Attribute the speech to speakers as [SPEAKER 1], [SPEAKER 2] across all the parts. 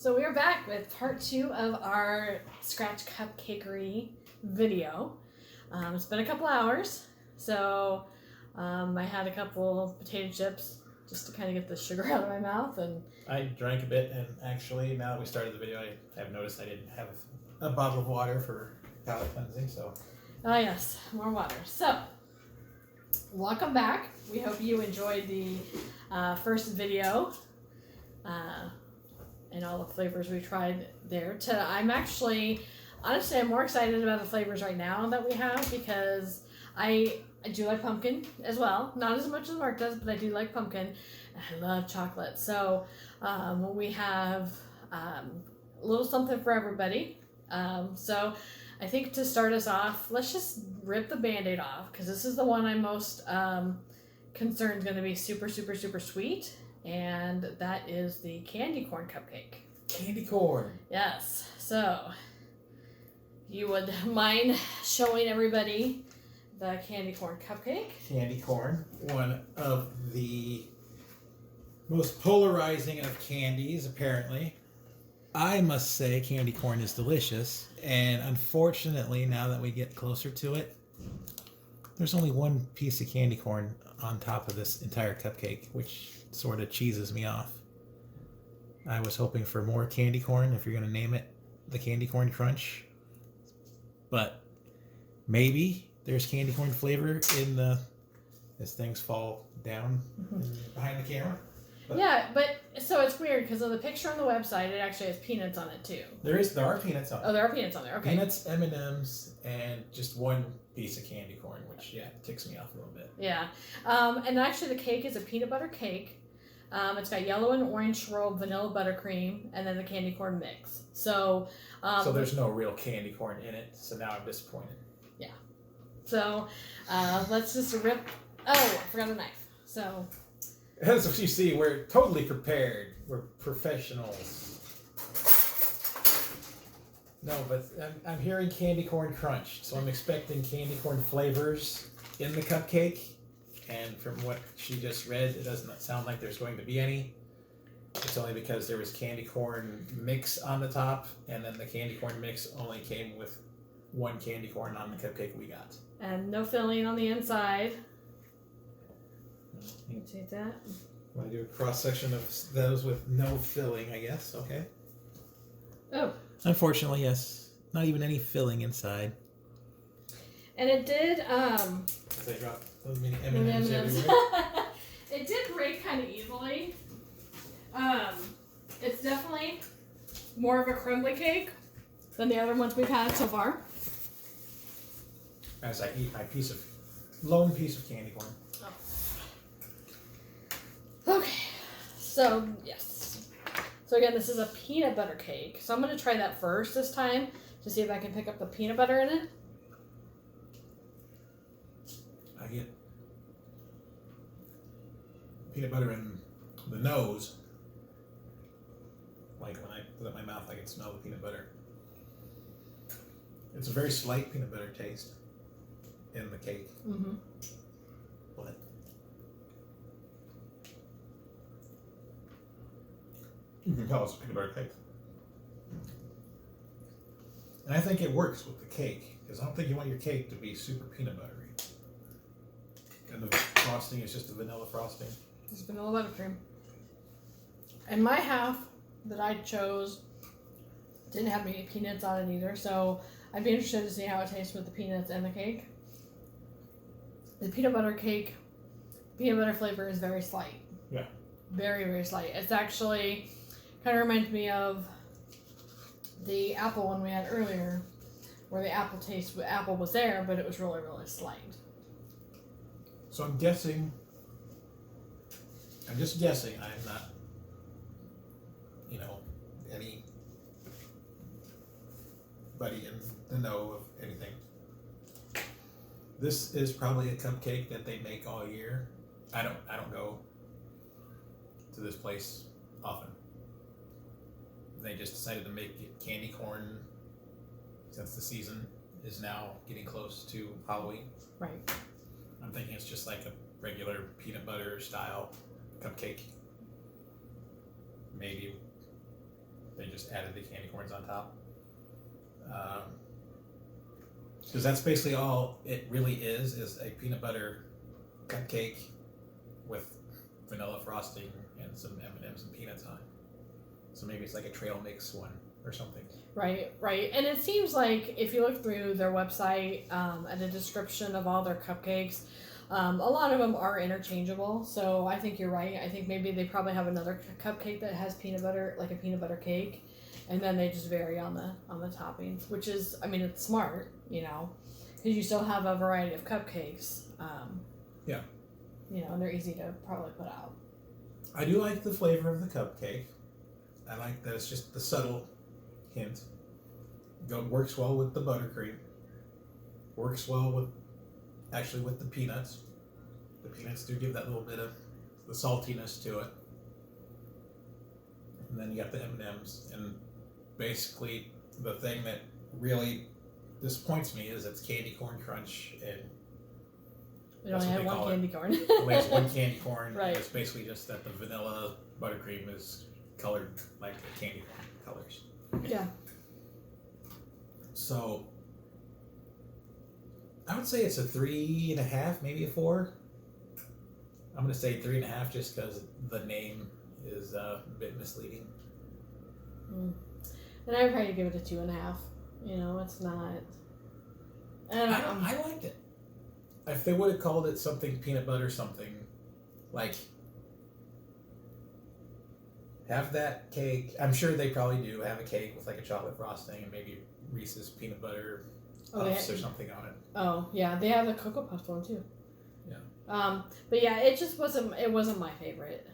[SPEAKER 1] So we are back with part 2 of our Scratch Cupcakery video. It's been a couple hours, so I had a couple potato chips just to kind of get the sugar out of my mouth. And
[SPEAKER 2] I drank a bit, and actually, now that we started the video, I have noticed I didn't have a bottle of water for palate cleansing, so...
[SPEAKER 1] Oh yes, more water. So, welcome back. We hope you enjoyed the first video. And all the flavors we tried there. I'm more excited about the flavors right now that we have because I do like pumpkin as well. Not as much as Mark does, but I do like pumpkin. And I love chocolate. So we have a little something for everybody. So I think to start us off, let's just rip the Band-Aid off because this is the one I'm most concerned is going to be super, super, super sweet. And that is the candy corn cupcake.
[SPEAKER 2] Candy corn.
[SPEAKER 1] Yes. So, you would mind showing everybody the candy corn cupcake?
[SPEAKER 2] Candy corn, one of the most polarizing of candies, apparently. I must say candy corn is delicious. And unfortunately, now that we get closer to it, there's only one piece of candy corn on top of this entire cupcake, which sort of cheeses me off. I was hoping for more candy corn, if you're going to name it the Candy Corn Crunch. But maybe there's candy corn flavor in the... as things fall down behind the camera. But
[SPEAKER 1] yeah, but so it's weird because of the picture on the website, it actually has peanuts on it too.
[SPEAKER 2] There are peanuts on it.
[SPEAKER 1] Oh, there are peanuts on there. Okay.
[SPEAKER 2] Peanuts, M&Ms, and just one piece of candy corn, which, ticks me off a little bit.
[SPEAKER 1] Yeah. And actually the cake is a peanut butter cake. It's got yellow and orange swirled vanilla buttercream, and then the candy corn mix. So
[SPEAKER 2] there's no real candy corn in it, so now I'm disappointed.
[SPEAKER 1] Yeah. So let's just rip... Oh, I forgot a knife. So...
[SPEAKER 2] As you see, we're totally prepared. We're professionals. No, but I'm hearing candy corn crunch, so I'm expecting candy corn flavors in the cupcake. And from what she just read, it doesn't sound like there's going to be any. It's only because there was candy corn mix on the top, and then the candy corn mix only came with one candy corn on the cupcake we got.
[SPEAKER 1] And no filling on the inside. You can see that.
[SPEAKER 2] Want to do a cross section of those with no filling, I guess. Okay.
[SPEAKER 1] Oh.
[SPEAKER 2] Unfortunately, yes. Not even any filling inside.
[SPEAKER 1] And it did.
[SPEAKER 2] They drop those mini M&Ms everywhere.
[SPEAKER 1] It did break kind of easily. It's definitely more of a crumbly cake than the other ones we've had so far.
[SPEAKER 2] As I eat my lone piece of candy corn.
[SPEAKER 1] Okay, so yes. So again, this is a peanut butter cake. So I'm going to try that first this time to see if I can pick up the peanut butter in it.
[SPEAKER 2] I get peanut butter in the nose. Like when I put it in my mouth, I can smell the peanut butter. It's a very slight peanut butter taste in the cake. Mm-hmm. But you can tell it's a peanut butter cake. And I think it works with the cake, because I don't think you want your cake to be super peanut buttery. And the frosting is just a vanilla frosting.
[SPEAKER 1] It's vanilla buttercream. And my half that I chose didn't have any peanuts on it either, so I'd be interested to see how it tastes with the peanuts and the cake. The peanut butter cake, peanut butter flavor is very slight.
[SPEAKER 2] Yeah.
[SPEAKER 1] Very, very slight. It's actually kind of reminds me of the apple one we had earlier, where the apple was there, but it was really, really slight.
[SPEAKER 2] So I'm just guessing, I'm not, anybody in the know of anything. This is probably a cupcake that they make all year. I don't go to this place often. They just decided to make it candy corn since the season is now getting close to Halloween.
[SPEAKER 1] Right.
[SPEAKER 2] I'm thinking it's just like a regular peanut butter style cupcake. Maybe they just added the candy corns on top. Because that's basically all it really is a peanut butter cupcake with vanilla frosting and some M&Ms and peanuts on it. So maybe it's like a trail mix one or something.
[SPEAKER 1] Right. And it seems like if you look through their website and the description of all their cupcakes, a lot of them are interchangeable. So I think you're right. I think maybe they probably have another cupcake that has peanut butter, like a peanut butter cake, and then they just vary on the toppings, which is, I mean, it's smart, you know, because you still have a variety of cupcakes.
[SPEAKER 2] Yeah.
[SPEAKER 1] You know, and they're easy to probably put out.
[SPEAKER 2] I do like the flavor of the cupcake. I like that it's just the subtle hint. Works well with the buttercream. Works well with the peanuts. The peanuts do give that little bit of the saltiness to it. And then you got the M&Ms. And basically the thing that really disappoints me is it's candy corn crunch, and
[SPEAKER 1] We only have one candy corn.
[SPEAKER 2] only has one candy corn.
[SPEAKER 1] Right.
[SPEAKER 2] And it's basically just that the vanilla buttercream is colored like the candy corn colors.
[SPEAKER 1] Yeah.
[SPEAKER 2] So I would say it's a 3.5, maybe a 4. I'm gonna say 3.5 just because the name is a bit misleading.
[SPEAKER 1] And I'd probably give it a 2.5. You know, it's not.
[SPEAKER 2] I liked it. If they would have called it something peanut butter something, like have that cake. I'm sure they probably do have a cake with like a chocolate frosting and maybe Reese's peanut butter puffs or something on it.
[SPEAKER 1] Oh yeah, they have the Cocoa Puffs one too.
[SPEAKER 2] Yeah.
[SPEAKER 1] But yeah, it just wasn't. It wasn't my favorite.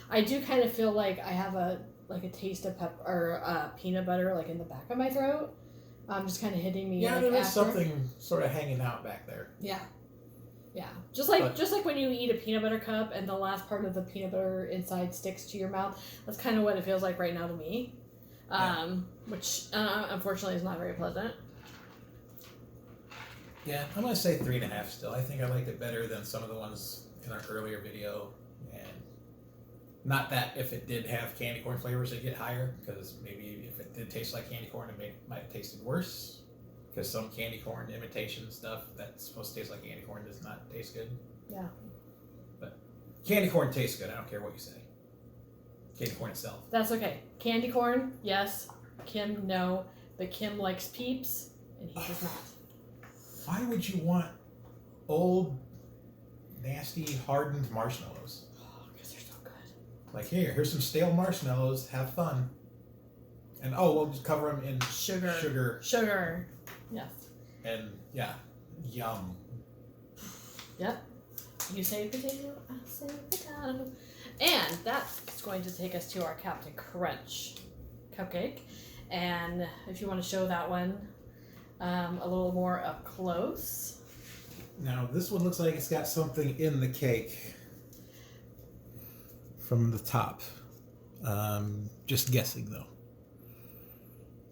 [SPEAKER 1] I do kind of feel like I have a taste of peanut butter like in the back of my throat. Just kind of hitting me.
[SPEAKER 2] Yeah,
[SPEAKER 1] like,
[SPEAKER 2] there is
[SPEAKER 1] after.
[SPEAKER 2] something sort of hanging out back there.
[SPEAKER 1] Yeah. Just like when you eat a peanut butter cup and the last part of the peanut butter inside sticks to your mouth. That's kind of what it feels like right now to me. Which unfortunately is not very pleasant.
[SPEAKER 2] Yeah, I'm gonna say 3.5 still. I think I liked it better than some of the ones in our earlier video, and not that if it did have candy corn flavors it'd get higher, because maybe if it did taste like candy corn it might have tasted worse, because some candy corn imitation stuff that's supposed to taste like candy corn does not taste good.
[SPEAKER 1] Yeah.
[SPEAKER 2] But candy corn tastes good. I don't care what you say. Candy corn itself.
[SPEAKER 1] That's okay. Candy corn, yes. Kim, no. But Kim likes Peeps, and he does not.
[SPEAKER 2] Why would you want old, nasty, hardened marshmallows?
[SPEAKER 1] Oh, because they're so good.
[SPEAKER 2] Like, here's some stale marshmallows. Have fun. And we'll just cover them in
[SPEAKER 1] Sugar. Yes.
[SPEAKER 2] And yeah, yum.
[SPEAKER 1] Yep. You say potato, I say potato. And that's going to take us to our Captain Crunch cupcake. And if you want to show that one a little more up close.
[SPEAKER 2] Now, this one looks like it's got something in the cake from the top. Just guessing, though.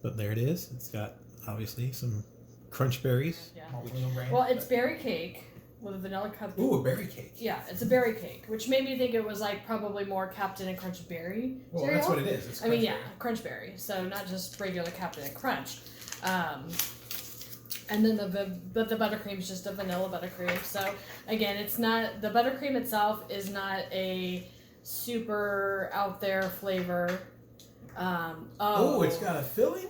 [SPEAKER 2] But there it is. It's got, obviously, some crunch berries.
[SPEAKER 1] Yeah.
[SPEAKER 2] Brand,
[SPEAKER 1] well, it's berry cake with a vanilla cupcake.
[SPEAKER 2] Ooh, a berry cake.
[SPEAKER 1] Yeah, it's a berry cake, which made me think it was like probably more Captain and Crunch berry
[SPEAKER 2] Well,
[SPEAKER 1] cereal.
[SPEAKER 2] that's what it is. It's
[SPEAKER 1] I mean, yeah, Crunch berry. So not just regular Captain and Crunch. And then the buttercream is just a vanilla buttercream. So again, it's not, the buttercream itself is not a super out there flavor.
[SPEAKER 2] It's got a filling?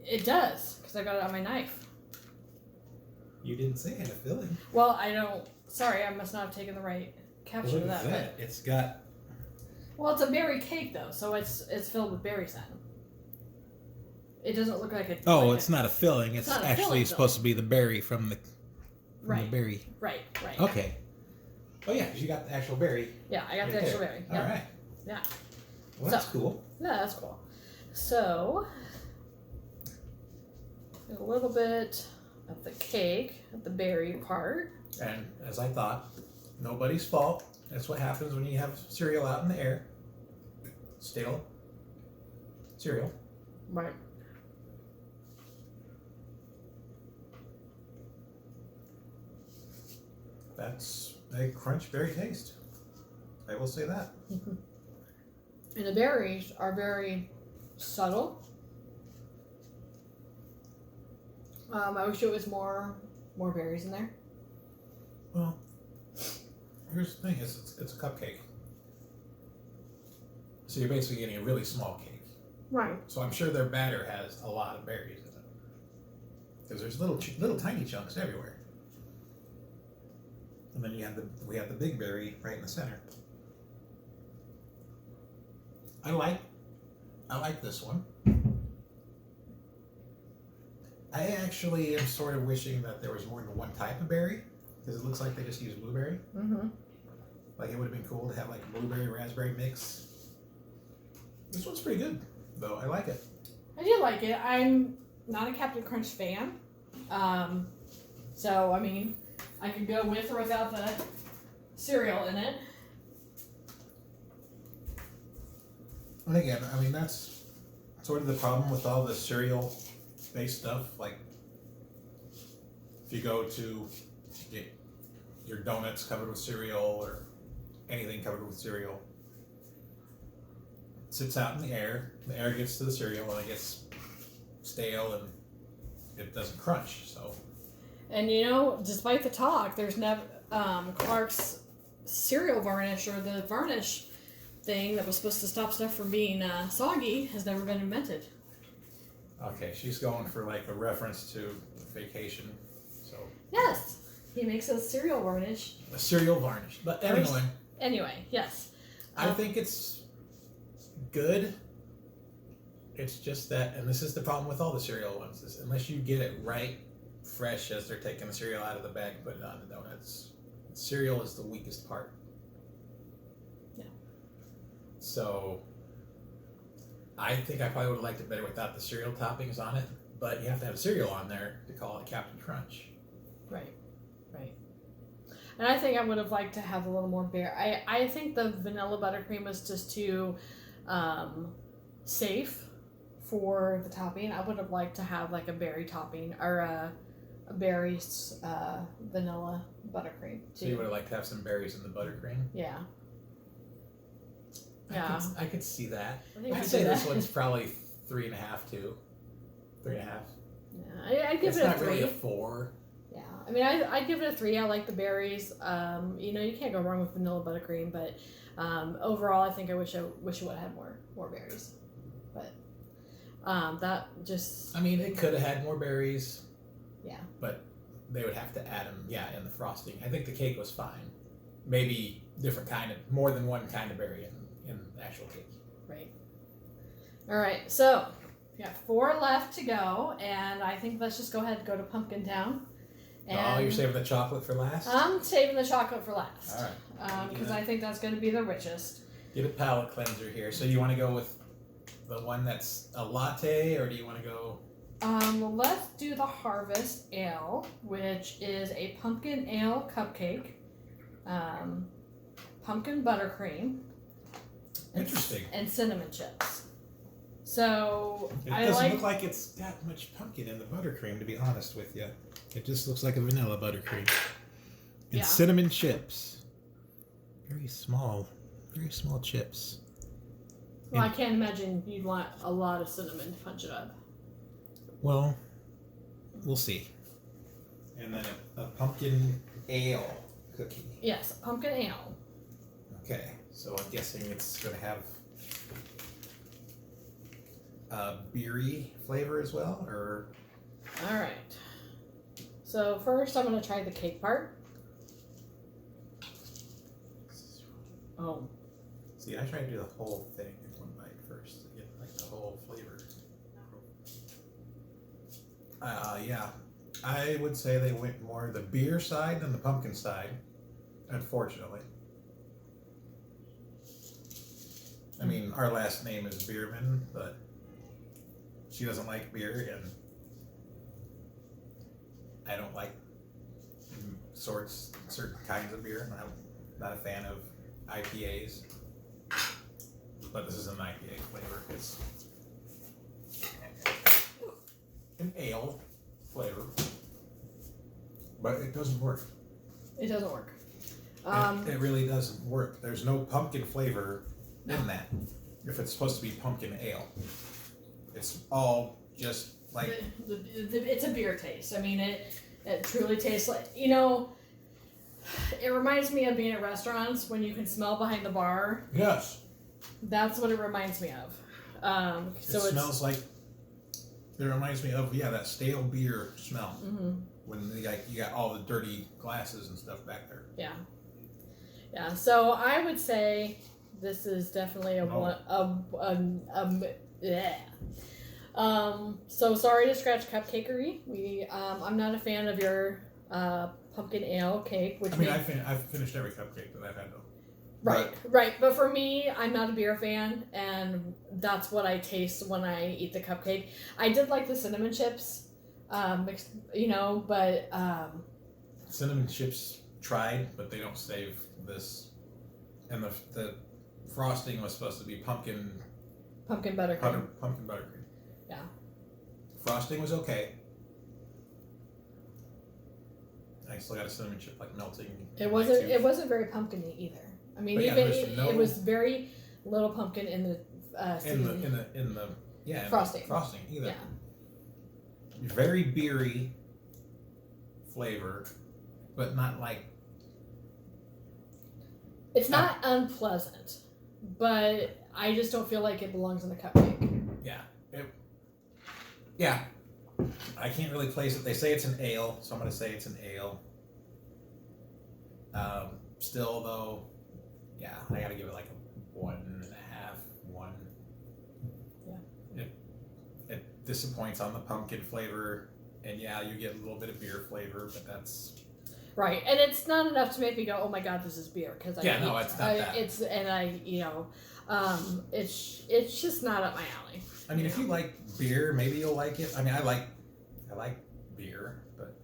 [SPEAKER 1] It does, because I got it on my knife.
[SPEAKER 2] You didn't say it had a filling.
[SPEAKER 1] Well, sorry, I must not have taken the right caption
[SPEAKER 2] Look
[SPEAKER 1] of
[SPEAKER 2] at
[SPEAKER 1] that.
[SPEAKER 2] that. It's got...
[SPEAKER 1] Well, it's a berry cake, though, so it's filled with berries then. It doesn't look like a...
[SPEAKER 2] it's not a filling. It's
[SPEAKER 1] not a
[SPEAKER 2] actually
[SPEAKER 1] filling
[SPEAKER 2] supposed to be the berry from the berry.
[SPEAKER 1] Right.
[SPEAKER 2] Okay. Oh, yeah, because you got the actual berry.
[SPEAKER 1] Yeah, I got
[SPEAKER 2] right
[SPEAKER 1] the actual
[SPEAKER 2] there.
[SPEAKER 1] berry.
[SPEAKER 2] All right.
[SPEAKER 1] Yeah.
[SPEAKER 2] Well, that's cool.
[SPEAKER 1] Yeah, that's cool. So, a little bit of the cake, of the berry part.
[SPEAKER 2] And as I thought, nobody's fault. That's what happens when you have cereal out in the air. Stale cereal.
[SPEAKER 1] Right.
[SPEAKER 2] That's a crunch berry taste. I will say that.
[SPEAKER 1] And the berries are very subtle. I wish it was more berries in there.
[SPEAKER 2] Well, here's the thing: it's a cupcake, so you're basically getting a really small cake.
[SPEAKER 1] Right.
[SPEAKER 2] So I'm sure their batter has a lot of berries in it, because there's little tiny chunks everywhere. And then we have the big berry right in the center. I like this one. I actually am sort of wishing that there was more than one type of berry, because it looks like they just use blueberry.
[SPEAKER 1] Mm-hmm.
[SPEAKER 2] Like, it would have been cool to have like a blueberry raspberry mix. This one's pretty good, though. I like it.
[SPEAKER 1] I do like it. I'm not a Captain Crunch fan. So, I mean, I could go with or without the cereal in it.
[SPEAKER 2] And again, I mean, that's sort of the problem with all the cereal-based stuff. Like, if you go to get your donuts covered with cereal or anything covered with cereal, it sits out in the air gets to the cereal and it gets stale and it doesn't crunch. So,
[SPEAKER 1] and you know, despite the talk, there's never Clark's cereal varnish, or the varnish thing that was supposed to stop stuff from being soggy, has never been invented.
[SPEAKER 2] okay, she's going for like a reference to Vacation. So,
[SPEAKER 1] Yes, he makes a cereal varnish.
[SPEAKER 2] a cereal varnish. But anyway,
[SPEAKER 1] Anyway, yes.
[SPEAKER 2] I think it's good. It's just that, and this is the problem with all the cereal ones, is unless you get it right fresh as they're taking the cereal out of the bag and putting it on the donuts, cereal is the weakest part.
[SPEAKER 1] Yeah.
[SPEAKER 2] So I think I probably would have liked it better without the cereal toppings on it, but you have to have cereal on there to call it Captain Crunch.
[SPEAKER 1] Right. And I think I would have liked to have a little more berry. I think the vanilla buttercream was just too safe for the topping. I would have liked to have like a berry topping, or a berry vanilla buttercream too.
[SPEAKER 2] So you would have liked to have some berries in the buttercream?
[SPEAKER 1] Yeah.
[SPEAKER 2] I could see that.
[SPEAKER 1] I'd
[SPEAKER 2] say this one's probably 3.5 too. 3.5.
[SPEAKER 1] Yeah, I'd give
[SPEAKER 2] It's
[SPEAKER 1] it a
[SPEAKER 2] not
[SPEAKER 1] 3.
[SPEAKER 2] really a 4.
[SPEAKER 1] Yeah, I mean, I'd give it a 3. I like the berries. You know, you can't go wrong with vanilla buttercream, but overall, I think I wish it would have had more berries. But that just.
[SPEAKER 2] I mean, it could have had more berries.
[SPEAKER 1] Yeah.
[SPEAKER 2] But they would have to add them, in the frosting. I think the cake was fine. Maybe more than one kind of berry in the actual cake.
[SPEAKER 1] Right. All right, so we got 4 left to go, and I think let's just go ahead and go to Pumpkin Town. And
[SPEAKER 2] You're saving the chocolate for last?
[SPEAKER 1] I'm saving the chocolate for last.
[SPEAKER 2] All right.
[SPEAKER 1] Because I think that's going to be the richest.
[SPEAKER 2] Get a palate cleanser here. So you want to go with the one that's a latte, or do you want to go?
[SPEAKER 1] Let's do the Harvest Ale, which is a pumpkin ale cupcake, pumpkin buttercream,
[SPEAKER 2] Interesting.
[SPEAKER 1] and cinnamon chips. So
[SPEAKER 2] It doesn't look like it's that much pumpkin in the buttercream, to be honest with you. It just looks like a vanilla buttercream. And cinnamon chips. Very small chips.
[SPEAKER 1] Well, I can't imagine you'd want a lot of cinnamon to punch it up.
[SPEAKER 2] Well, we'll see. And then a pumpkin ale cookie.
[SPEAKER 1] Yes, pumpkin ale.
[SPEAKER 2] Okay, so I'm guessing it's going to have a beery flavor as well, or?
[SPEAKER 1] All right. So first, I'm going to try the cake part. Oh.
[SPEAKER 2] See, I try to do the whole thing in one bite first to get like the whole flavor. Yeah, I would say they went more the beer side than the pumpkin side, unfortunately. I mean, our last name is Bierman, but she doesn't like beer, and I don't like certain kinds of beer. I'm not a fan of IPAs, but this is an IPA flavor. It's an ale flavor, but it doesn't work.
[SPEAKER 1] It doesn't work.
[SPEAKER 2] It really doesn't work. There's no pumpkin flavor in that. if it's supposed to be pumpkin ale. It's all just like
[SPEAKER 1] it's a beer taste. I mean, it truly tastes like, you know, it reminds me of being at restaurants when you can smell behind the bar.
[SPEAKER 2] yes.
[SPEAKER 1] That's what it reminds me of. So
[SPEAKER 2] It smells like. It reminds me of that stale beer smell when you got all the dirty glasses and stuff back there.
[SPEAKER 1] Yeah. So I would say this is definitely so sorry to Scratch Cupcakery. I'm not a fan of your pumpkin ale cake. Which
[SPEAKER 2] I've finished every cupcake that I've had though.
[SPEAKER 1] Right. But for me, I'm not a beer fan, and that's what I taste when I eat the cupcake. I did like the cinnamon chips, mixed, but
[SPEAKER 2] Cinnamon chips tried, but they don't save this. And the frosting was supposed to be pumpkin
[SPEAKER 1] buttercream.
[SPEAKER 2] Pumpkin buttercream.
[SPEAKER 1] Yeah.
[SPEAKER 2] Frosting was okay. I still got a cinnamon chip like melting.
[SPEAKER 1] It wasn't very pumpkin-y either. I mean, it was very little pumpkin in the
[SPEAKER 2] in the
[SPEAKER 1] frosting.
[SPEAKER 2] Frosting either.
[SPEAKER 1] Yeah.
[SPEAKER 2] Very beery flavor, but not like.
[SPEAKER 1] It's not unpleasant, but I just don't feel like it belongs in a cupcake.
[SPEAKER 2] Yeah. I can't really place it. They say it's an ale, so I'm going to say it's an ale. Still, though, I got to give it like a 1.5, 1.
[SPEAKER 1] Yeah.
[SPEAKER 2] It disappoints on the pumpkin flavor, and you get a little bit of beer flavor, but that's...
[SPEAKER 1] Right, and it's not enough to make me go, "Oh my God, this is beer." Because
[SPEAKER 2] it's not that.
[SPEAKER 1] It's just not up my alley.
[SPEAKER 2] I mean, if you like beer, maybe you'll like it. I mean, I like beer, but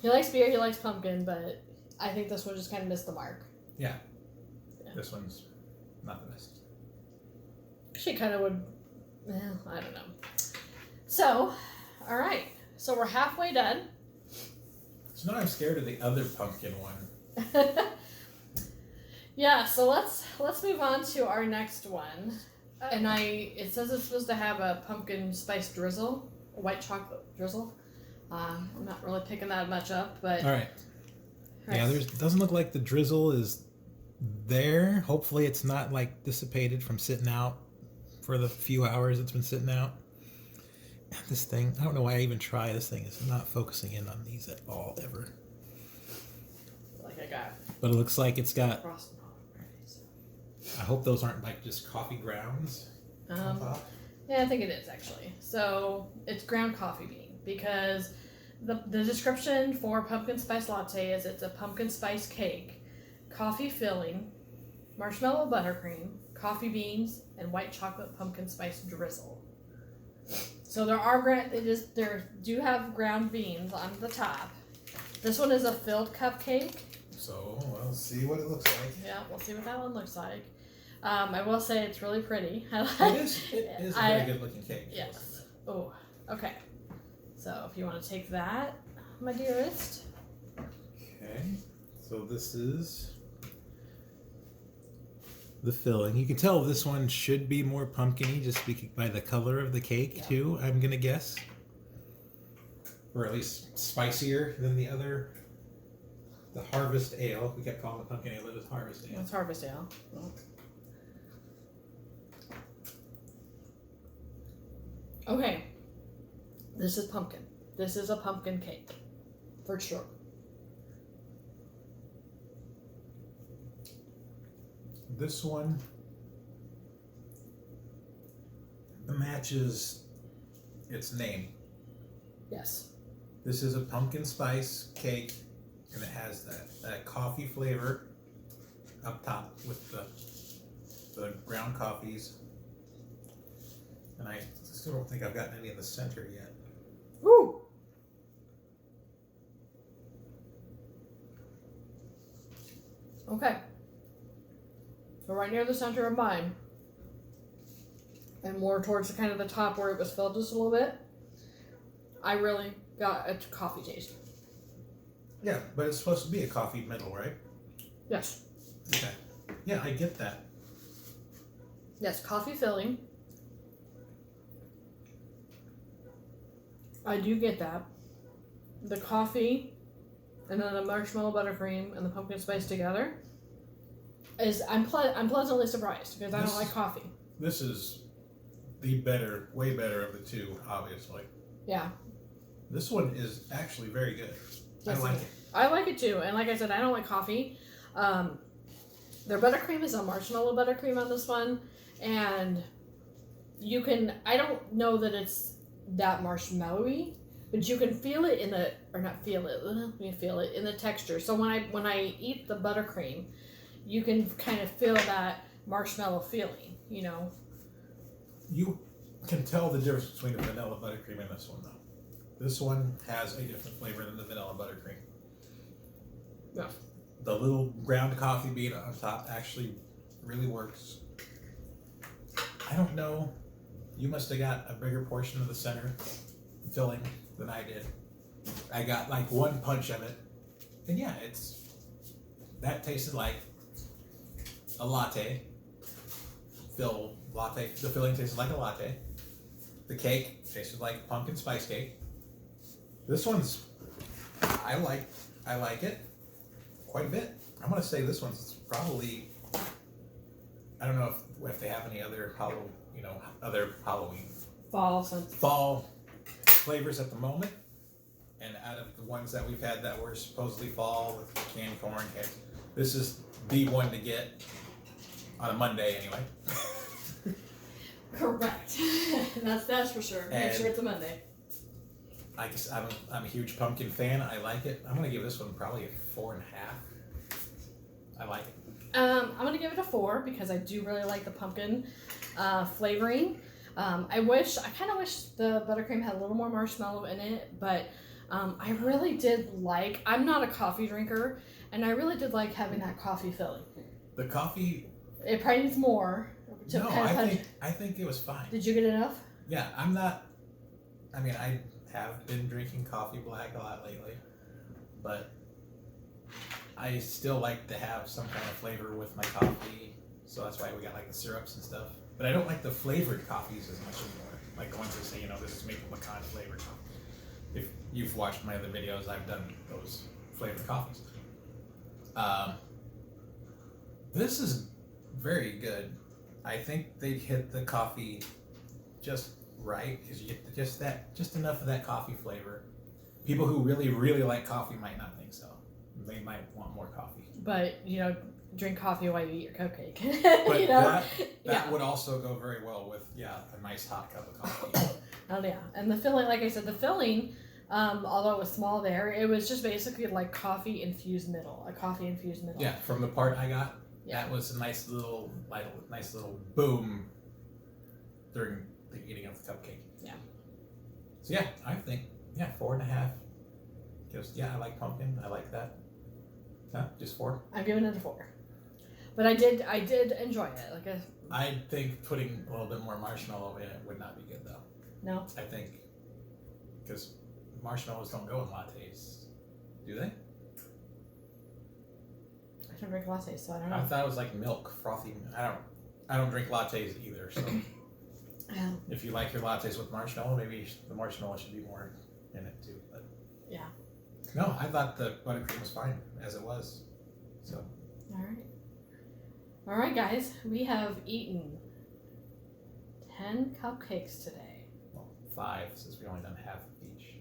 [SPEAKER 1] he likes beer. He likes pumpkin, but I think this one just kind of missed the mark.
[SPEAKER 2] Yeah. This one's not the best.
[SPEAKER 1] She kind of would. Well, I don't know. So, all right. So we're halfway done.
[SPEAKER 2] So now I'm scared of the other pumpkin one.
[SPEAKER 1] Yeah, so let's move on to our next one. And it says it's supposed to have a pumpkin spice drizzle, a white chocolate drizzle. I'm not really picking that much up, but
[SPEAKER 2] all right. Yeah, doesn't look like the drizzle is there. Hopefully it's not like dissipated from sitting out for the few hours it's been sitting out. This thing, I don't know why I even try. This thing is not focusing in on these at all, ever.
[SPEAKER 1] Like I got.
[SPEAKER 2] But it looks like it's got.
[SPEAKER 1] Frosting all over it.
[SPEAKER 2] I hope those aren't like just coffee grounds on top.
[SPEAKER 1] Yeah, I think it is actually. So it's ground coffee bean because the description for pumpkin spice latte is it's a pumpkin spice cake, coffee filling, marshmallow buttercream, coffee beans, and white chocolate pumpkin spice drizzle. So there do have ground beans on the top. This one is a filled cupcake.
[SPEAKER 2] So we'll see what it looks like.
[SPEAKER 1] Yeah, we'll see what that one looks like. I will say it's really pretty.
[SPEAKER 2] It is a very good looking cake.
[SPEAKER 1] Yes. Oh, okay. So if you want to take that, my dearest.
[SPEAKER 2] Okay. So this is the filling. You can tell this one should be more pumpkin-y just by the color of the cake too, I'm gonna guess. Or at least spicier than the other. The Harvest Ale. We kept calling it pumpkin ale, it was Harvest Ale.
[SPEAKER 1] It's Harvest Ale. Well. Okay. This is pumpkin. This is a pumpkin cake. For sure.
[SPEAKER 2] This one matches its name.
[SPEAKER 1] Yes.
[SPEAKER 2] This is a pumpkin spice cake, and it has that coffee flavor up top with the ground coffees. And I still don't think I've gotten any in the center yet.
[SPEAKER 1] Woo! Okay. So right near the center of mine, and more towards the kind of the top where it was filled just a little bit, I really got a coffee taste.
[SPEAKER 2] Yeah, but it's supposed to be a coffee middle, right?
[SPEAKER 1] Yes.
[SPEAKER 2] Okay. Yeah, I get that.
[SPEAKER 1] Yes, coffee filling. I do get that. The coffee and then the marshmallow buttercream and the pumpkin spice together is I'm pleasantly surprised because I don't like coffee.
[SPEAKER 2] This is the better, way better of the two, obviously.
[SPEAKER 1] Yeah.
[SPEAKER 2] This one is actually very good.
[SPEAKER 1] Yes,
[SPEAKER 2] I like it.
[SPEAKER 1] I like it too. And like I said, I don't like coffee. Their buttercream is a marshmallow buttercream on this one. And you can, I don't know that it's that marshmallowy, but you can feel it in the, or not feel it, you feel it in the texture. So when I eat the buttercream, you can kind of feel that marshmallow feeling, you know.
[SPEAKER 2] You can tell the difference between the vanilla buttercream and this one, though. This one has a different flavor than the vanilla buttercream.
[SPEAKER 1] Yeah.
[SPEAKER 2] The little ground coffee bean on top actually really works. I don't know. You must have got a bigger portion of the center filling than I did. I got like one punch of it. And yeah, that tasted like a latte. The filling tasted like a latte. The cake tasted like pumpkin spice cake. This one's, I like it quite a bit. I'm gonna say this one's probably, I don't know if they have any other other Halloween fall flavors at the moment. And out of the ones that we've had that were supposedly fall with candy corn, this is the one to get on a Monday anyway.
[SPEAKER 1] Correct. that's for sure. Make sure it's a Monday.
[SPEAKER 2] I guess I'm a huge pumpkin fan. I like it. I'm gonna give this one probably a 4.5. I like it.
[SPEAKER 1] I'm gonna give it a 4 because I do really like the pumpkin flavoring. I kind of wish the buttercream had a little more marshmallow in it, but I really did like. I'm not a coffee drinker, and I really did like having that coffee filling.
[SPEAKER 2] The coffee.
[SPEAKER 1] It probably needs more.
[SPEAKER 2] No, I think it was fine.
[SPEAKER 1] Did you get enough?
[SPEAKER 2] Yeah, I'm not. I mean, I have been drinking coffee black a lot lately, but I still like to have some kind of flavor with my coffee, so that's why we got like the syrups and stuff. But I don't like the flavored coffees as much anymore. Like the ones that say, this is maple pecan flavored coffee. If you've watched my other videos, I've done those flavored coffees. This is very good. I think they hit the coffee just right because you get just enough of that coffee flavor. People who really, really like coffee might not think so. They might want more coffee.
[SPEAKER 1] But drink coffee while you eat your cupcake.
[SPEAKER 2] But that would also go very well with a nice hot cup of coffee.
[SPEAKER 1] Oh yeah, and the filling, like I said, although it was small there, it was just basically like a coffee infused middle.
[SPEAKER 2] Yeah, from the part I got, that was a nice little boom during the eating of the cupcake. Yeah. So yeah, I think 4.5. Because I like pumpkin. I like that. Just 4.
[SPEAKER 1] I'm giving it a 4. But I did enjoy it.
[SPEAKER 2] I think putting a little bit more marshmallow in it would not be good though.
[SPEAKER 1] No.
[SPEAKER 2] I think because marshmallows don't go in lattes, do they?
[SPEAKER 1] I don't drink lattes, so I don't know.
[SPEAKER 2] I thought it was like milk, frothy. I don't drink lattes either. So if you like your lattes with marshmallow, maybe the marshmallow should be more in it too. But
[SPEAKER 1] yeah.
[SPEAKER 2] No, I thought the buttercream was fine as it was. So.
[SPEAKER 1] All right, guys. We have eaten 10 cupcakes today.
[SPEAKER 2] Well, 5 since we only done half of each.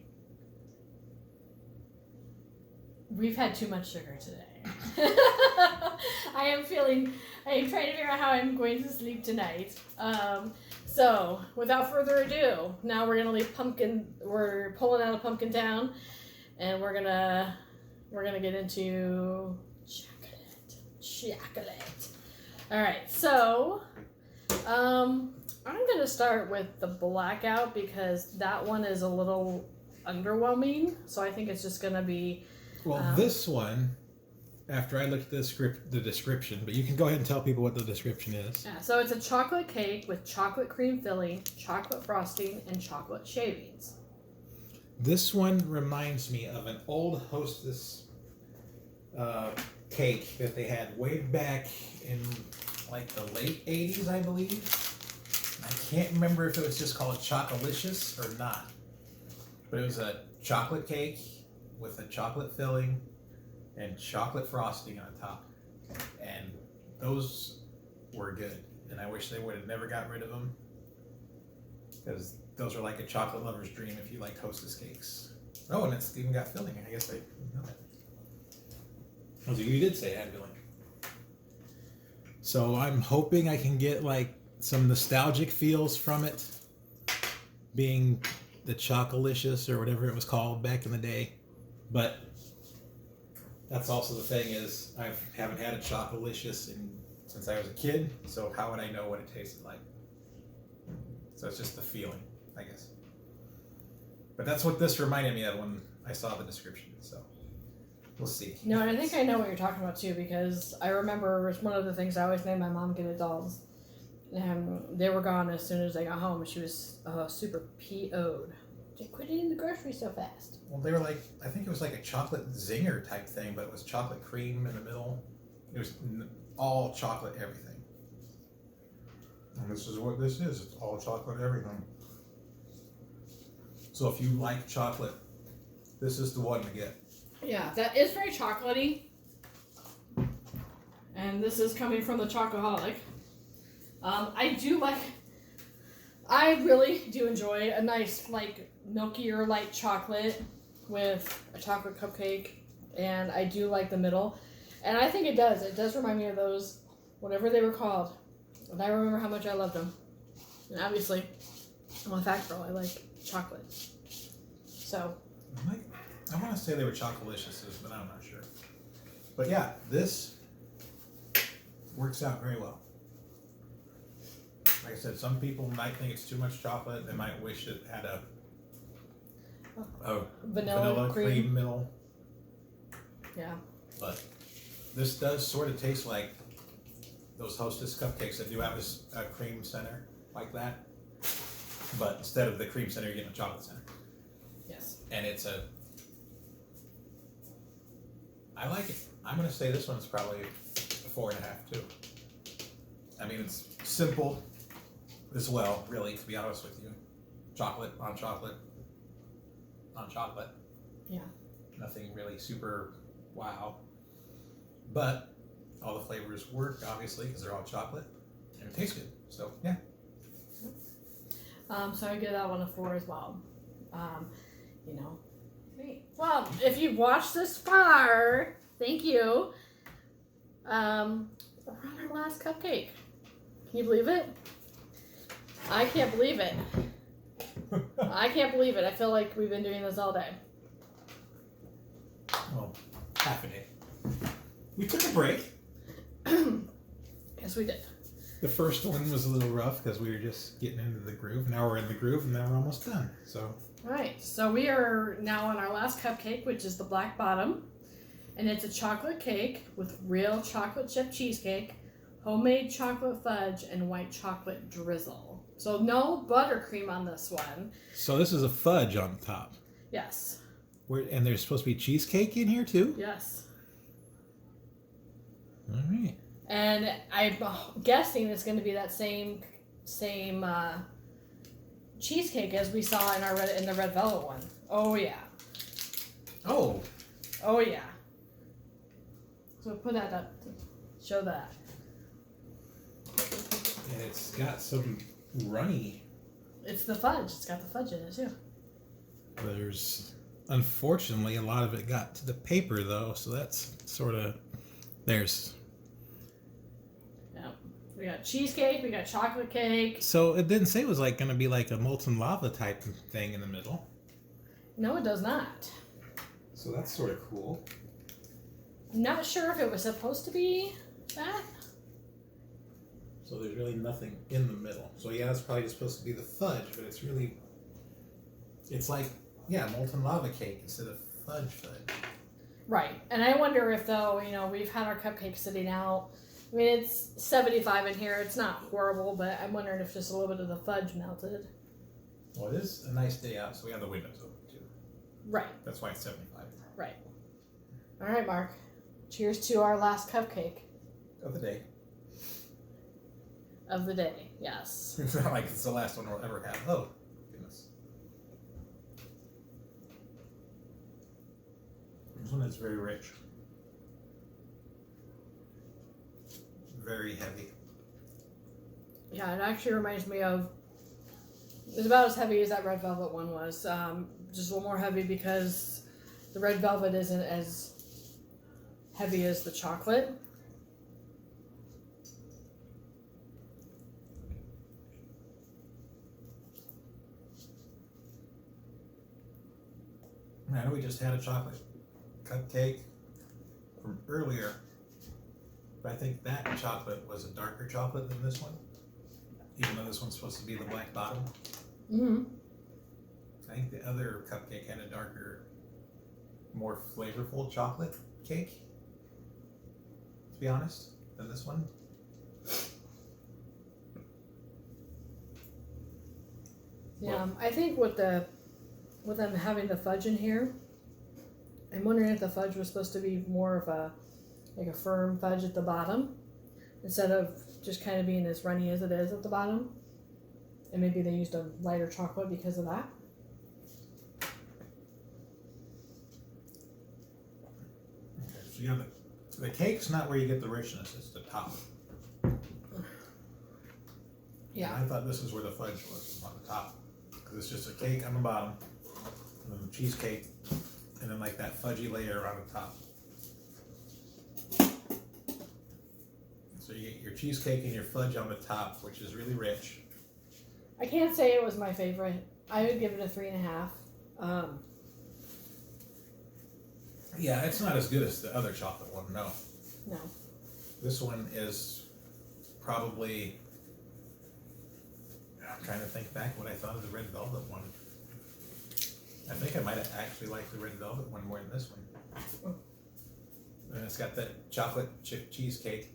[SPEAKER 1] We've had too much sugar today. I am trying to figure out how I'm going to sleep tonight. So without further ado, now we're gonna leave we're pulling out of Pumpkin Town, and we're gonna get into chocolate. All right, so I'm gonna start with the Blackout because that one is a little underwhelming. So I think it's just gonna be.
[SPEAKER 2] Well, this one, after I looked at the description, but you can go ahead and tell people what the description is.
[SPEAKER 1] Yeah, so it's a chocolate cake with chocolate cream filling, chocolate frosting, and chocolate shavings.
[SPEAKER 2] This one reminds me of an old Hostess cake that they had way back in like the late 80s, I believe. I can't remember if it was just called Chocolicious or not. But it was a chocolate cake with a chocolate filling and chocolate frosting on top. And those were good. And I wish they would have never got rid of them. Because those are like a chocolate lover's dream if you like Hostess cakes. Oh, and it's even got filling. I guess I didn't know that. Oh, so you did say it had filling. So I'm hoping I can get like some nostalgic feels from it, being the Chocolicious or whatever it was called back in the day. But that's also the thing is I haven't had a Chocolicious since I was a kid. So how would I know what it tasted like? So it's just the feeling, I guess. But that's what this reminded me of when I saw the description. So we'll see.
[SPEAKER 1] No, and I think I know what you're talking about too, because I remember one of the things I always made my mom get dolls. And they were gone as soon as they got home, and she was super PO'd. She quit eating the groceries so fast.
[SPEAKER 2] Well, they were like, I think it was like a chocolate zinger type thing, but it was chocolate cream in the middle. It was all chocolate everything. And this is what this is. It's all chocolate everything. So if you like chocolate, this is the one to get. Yeah,
[SPEAKER 1] that is very chocolatey. And this is coming from the Chocoholic. I really do enjoy a nice, like, milkier light chocolate with a chocolate cupcake. And I do like the middle. And I think it does remind me of those, whatever they were called. And I remember how much I loved them. And obviously, I'm a fat girl. I like chocolate. So.
[SPEAKER 2] I want to say they were Chocoliciouses, but I'm not sure. But yeah, this works out very well. Like I said, some people might think it's too much chocolate. They might wish it had a vanilla cream middle.
[SPEAKER 1] Yeah.
[SPEAKER 2] But this does sort of taste like those Hostess cupcakes that do have a cream center like that. But instead of the cream center, you're getting a chocolate center.
[SPEAKER 1] Yes.
[SPEAKER 2] And I like it. I'm going to say this one's probably a 4.5 too. I mean, it's simple as well, really, to be honest with you. Chocolate on chocolate on chocolate.
[SPEAKER 1] Yeah.
[SPEAKER 2] Nothing really super wow. But all the flavors work, obviously, because they're all chocolate. And it tastes good. So, yeah.
[SPEAKER 1] So I give that one a 4 as well. Well, if you've watched this far, thank you. We're on our last cupcake. Can you believe it? I can't believe it. I can't believe it. I feel like we've been doing this all day.
[SPEAKER 2] Well, half a day. We took a break.
[SPEAKER 1] Yes, we did.
[SPEAKER 2] The first one was a little rough because we were just getting into the groove. Now we're in the groove and now we're almost done. So.
[SPEAKER 1] Right. So we are now on our last cupcake, which is the black bottom. And it's a chocolate cake with real chocolate chip cheesecake, homemade chocolate fudge, and white chocolate drizzle. So no buttercream on this one.
[SPEAKER 2] So this is a fudge on top.
[SPEAKER 1] Yes.
[SPEAKER 2] And there's supposed to be cheesecake in here too?
[SPEAKER 1] Yes.
[SPEAKER 2] All right.
[SPEAKER 1] And I'm guessing it's going to be that same cheesecake as we saw in the red velvet one. Oh yeah.
[SPEAKER 2] Oh.
[SPEAKER 1] Oh yeah. So put that up to show that.
[SPEAKER 2] And it's got some runny.
[SPEAKER 1] It's the fudge. It's got the fudge in it too.
[SPEAKER 2] Unfortunately, a lot of it got to the paper though, so that's sort of,
[SPEAKER 1] Yeah. We got cheesecake, we got chocolate cake.
[SPEAKER 2] So it didn't say it was like going to be like a molten lava type thing in the middle.
[SPEAKER 1] No, it does not.
[SPEAKER 2] So that's sort of cool.
[SPEAKER 1] I'm not sure if it was supposed to be that.
[SPEAKER 2] So there's really nothing in the middle. So yeah, it's probably just supposed to be the fudge, but it's like, yeah, molten lava cake instead of fudge.
[SPEAKER 1] Right. And I wonder if though, we've had our cupcake sitting out. I mean, it's 75 in here. It's not horrible, but I'm wondering if just a little bit of the fudge melted.
[SPEAKER 2] Well, it is a nice day out, so we have the windows open too.
[SPEAKER 1] Right.
[SPEAKER 2] That's why it's 75.
[SPEAKER 1] Right. All right, Mark. Cheers to our last cupcake
[SPEAKER 2] Of the day.
[SPEAKER 1] of the day. Yes.
[SPEAKER 2] It's not like it's the last one we'll ever have. Oh, goodness. This one is very rich. Very heavy.
[SPEAKER 1] Yeah, it actually reminds me of, it's about as heavy as that red velvet one was. Just a little more heavy because the red velvet isn't as heavy as the chocolate.
[SPEAKER 2] I know we just had a chocolate cupcake from earlier, but I think that chocolate was a darker chocolate than this one, even though this one's supposed to be the black bottom.
[SPEAKER 1] Mm-hmm.
[SPEAKER 2] I think the other cupcake had a darker, more flavorful chocolate cake, to be honest, than this one.
[SPEAKER 1] Yeah, I think with them having the fudge in here, I'm wondering if the fudge was supposed to be more of a firm fudge at the bottom instead of just kind of being as runny as it is at the bottom. And maybe they used a lighter chocolate because of that.
[SPEAKER 2] Okay, so you have the cake's not where you get the richness, it's the top.
[SPEAKER 1] Yeah.
[SPEAKER 2] And I thought this is where the fudge was, on the top. Because it's just a cake on the bottom, and then cheesecake, and then like that fudgy layer on the top. So you get your cheesecake and your fudge on the top, which is really rich.
[SPEAKER 1] I can't say it was my favorite. I would give it a 3.5.
[SPEAKER 2] Yeah, it's not as good as the other chocolate one, no.
[SPEAKER 1] No.
[SPEAKER 2] This one is probably, I'm trying to think back what I thought of the red velvet one. I think I might have actually liked the red velvet one more than this one. And it's got that chocolate chip cheesecake.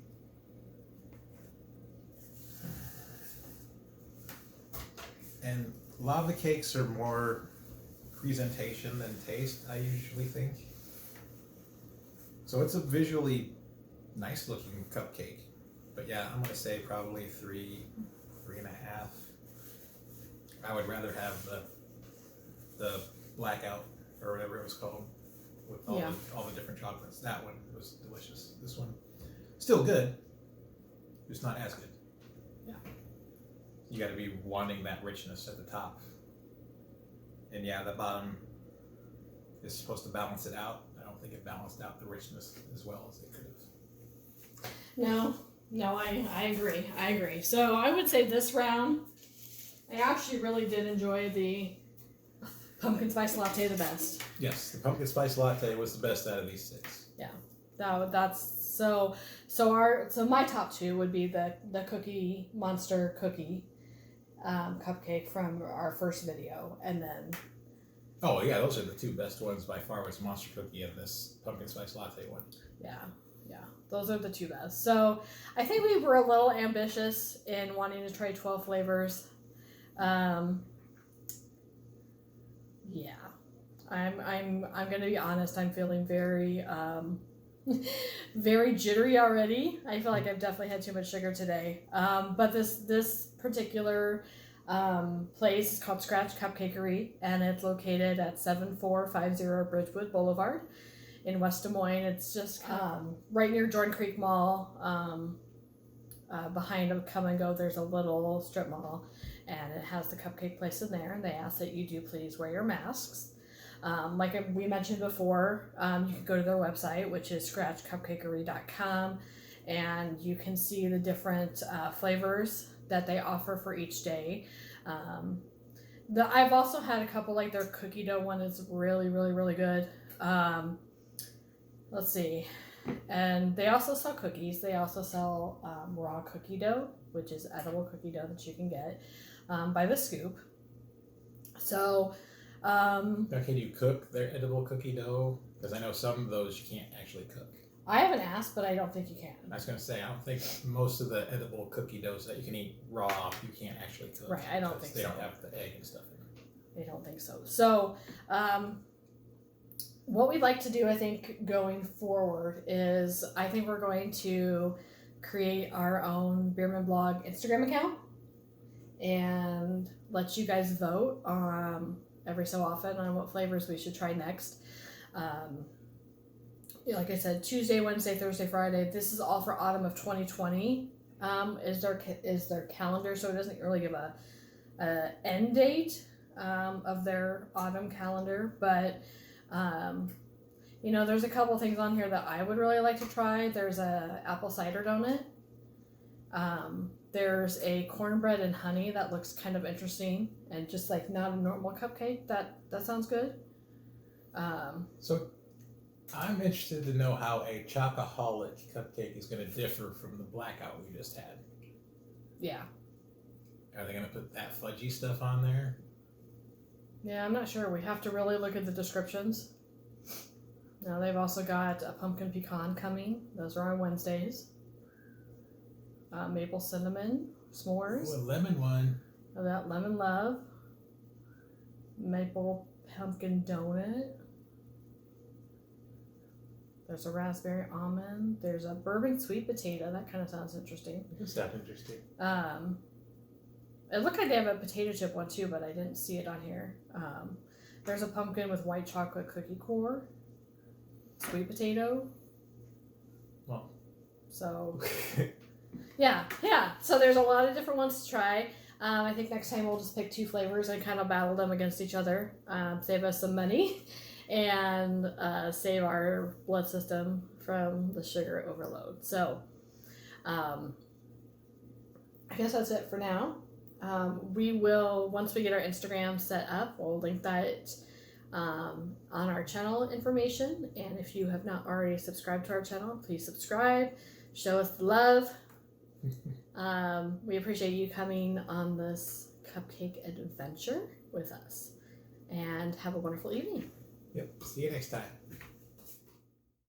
[SPEAKER 2] And lava cakes are more presentation than taste, I usually think. So it's a visually nice looking cupcake. But yeah, I'm gonna say probably 3.5. I would rather have the blackout or whatever it was called with all the different chocolates. That one was delicious. This one still good, just not as good.
[SPEAKER 1] Yeah.
[SPEAKER 2] You got to be wanting that richness at the top. And yeah, the bottom is supposed to balance it out. I don't think it balanced out the richness as well as it could have.
[SPEAKER 1] No, I agree. So I would say this round, I actually really did enjoy the pumpkin spice latte the best.
[SPEAKER 2] Yes, the pumpkin spice latte was the best out of these 6.
[SPEAKER 1] Yeah, that's so my top 2 would be the Cookie Monster cookie cupcake from our first video, and then
[SPEAKER 2] oh yeah, those are the 2 best ones by far, was Monster Cookie and this pumpkin spice latte one.
[SPEAKER 1] Yeah, those are the 2 best. So I think we were a little ambitious in wanting to try 12 flavors. Yeah, I'm gonna be honest. I'm feeling very very jittery already. I feel like I've definitely had too much sugar today. But this particular place is called Scratch Cupcakery, and it's located at 7450 Bridgewood Boulevard in West Des Moines. It's just right near Jordan Creek Mall. Behind a Come and Go, there's a little strip mall, and it has the cupcake place in there, and they ask that you do please wear your masks. Like we mentioned before, you can go to their website, which is scratchcupcakery.com, and you can see the different flavors that they offer for each day. I've also had a couple, like their cookie dough one is really, really, really good. Let's see. And they also sell cookies. They also sell raw cookie dough, which is edible cookie dough that you can get by the scoop. So... now,
[SPEAKER 2] can you cook their edible cookie dough? Because I know some of those you can't actually cook.
[SPEAKER 1] I haven't asked, but I don't think you can.
[SPEAKER 2] I was going to say, I don't think most of the edible cookie doughs that you can eat raw, you can't actually cook.
[SPEAKER 1] Right, I don't think so.
[SPEAKER 2] They don't have the egg and stuff in them.
[SPEAKER 1] I don't think so. So, what we'd like to do, I think, going forward is I think we're going to create our own BiermanBlog Instagram account and let you guys vote every so often on what flavors we should try next. Like I said, Tuesday, Wednesday, Thursday, Friday. This is all for autumn of 2020. Is their calendar, so it doesn't really give a end date of their autumn calendar, but there's a couple things on here that I would really like to try. There's a apple cider donut. There's a cornbread and honey that looks kind of interesting and just like not a normal cupcake. That sounds good.
[SPEAKER 2] So I'm interested to know how a chocoholic cupcake is going to differ from the blackout we just had.
[SPEAKER 1] Yeah.
[SPEAKER 2] Are they going to put that fudgy stuff on there?
[SPEAKER 1] Yeah, I'm not sure. We have to really look at the descriptions. Now they've also got a pumpkin pecan coming. Those are on Wednesdays. Maple cinnamon s'mores.
[SPEAKER 2] Ooh, a lemon one.
[SPEAKER 1] That lemon love. Maple pumpkin donut. There's a raspberry almond. There's a bourbon sweet potato. That kind of sounds interesting.
[SPEAKER 2] It's not interesting.
[SPEAKER 1] It looked like they have a potato chip one too, but I didn't see it on here. There's a pumpkin with white chocolate cookie core. Sweet potato.
[SPEAKER 2] Well.
[SPEAKER 1] So, yeah. So there's a lot of different ones to try. I think next time we'll just pick 2 flavors and kind of battle them against each other. Save us some money and save our blood system from the sugar overload. So, I guess that's it for now. We will, once we get our Instagram set up, we'll link that on our channel information. And if you have not already subscribed to our channel, please subscribe. Show us the love. We appreciate you coming on this cupcake adventure with us. And have a wonderful evening.
[SPEAKER 2] Yep. See you next time.